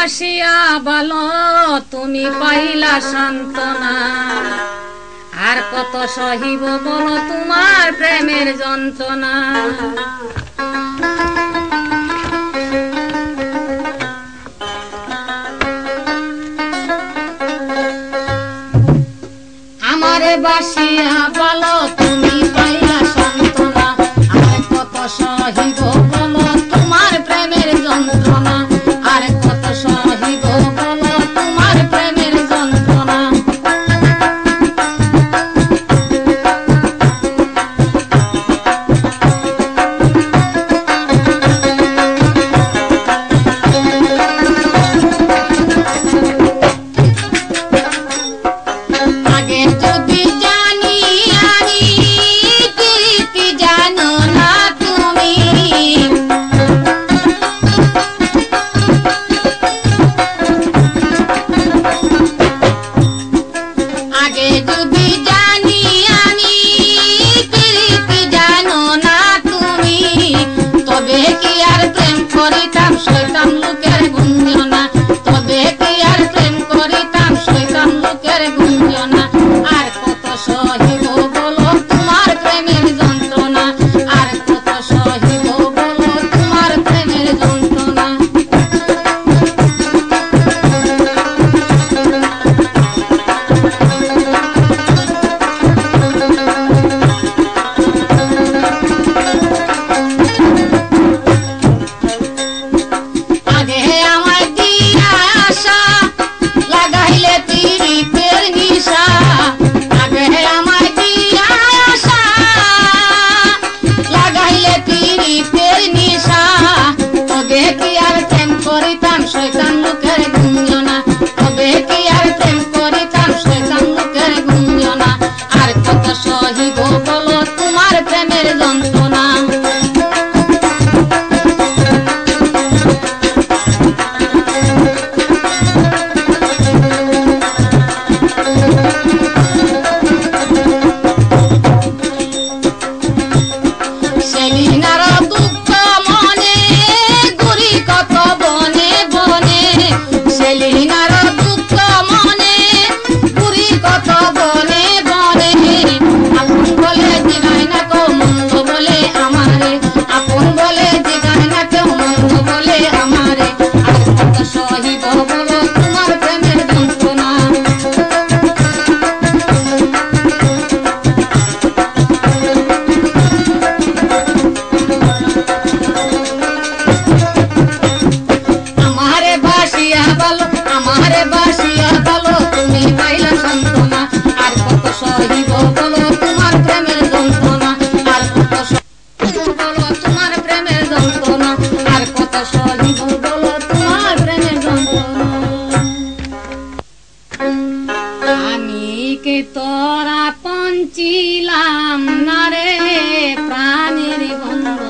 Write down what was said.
বাসিয়া ভালো তুমি পাইলা সান্ত্বনা, আর কত সহিব বলো তোমার প্রেমের যন্ত্রণা। আমারে বাসিয়া ভালো তুমি পাইলা সান্ত্বনা, আর কত সহিব বলো তোমার প্রেমের যন্ত্রণা, আর কত সহিব বলো তোমার প্রেমের যন্ত্রণা। আগে যদি জানি আমি প্রীতি জানো না তুমি, আগে যদি জানি আমি প্রীতি জানো না তুমি, তবে কি আর প্রেম করিতাম শয়তান লোকের গুঞ্জনা, তবে কি আর প্রেম করিতাম শয়তান লোকের গুঞ্জনা। আর কত সহিব বলো তোমার প্রেমের যন্ত্রণা, আর কত সহিব বলো তোমার প্রেমের যন্ত্রণা। আগে আমায় দিয়া আশা লাগাইলে তিরিপের নিশা, আগে আমায় দিয়া আশা লাগাইলে তিরিপের নিশা, তবে কি আর প্রেম করিতাম শয়তান লোকের গুঞ্জনা, তবে কি আর প্রেম করিতাম শয়তান লোকের গুঞ্জনা। আর কত সহিব বলো তোমার প্রেমের যন্ত্রণা। সেলিনার দুঃখ মনে ঘুরি কত বনে বনে, সেলিনার দুঃখ মনে ঘুরি কত বনে বনে। আপন বলে জিগায় না কেউ মন্দ বলে আমারে, আপন বলে জিগায় না কেউ মন্দ বলে আমারে। আর কত সহিব বলো তোমার প্রেমের যন্ত্রণা। আমারে বাসিয়া ভালো, আমারে বাসিয়া ভালো তুমি পাইলা সান্ত্বনা, আর কত সহিব বলো তোমার প্রেমের যন্ত্রণা, আর কত সহিব বলো তোমার প্রেমের যন্ত্রণা, আর কত সহিব বলো তোমার প্রেমের যন্ত্রণা। আমি কে তোরা পঞ্চিলাম না রে প্রাণের বন্ধু,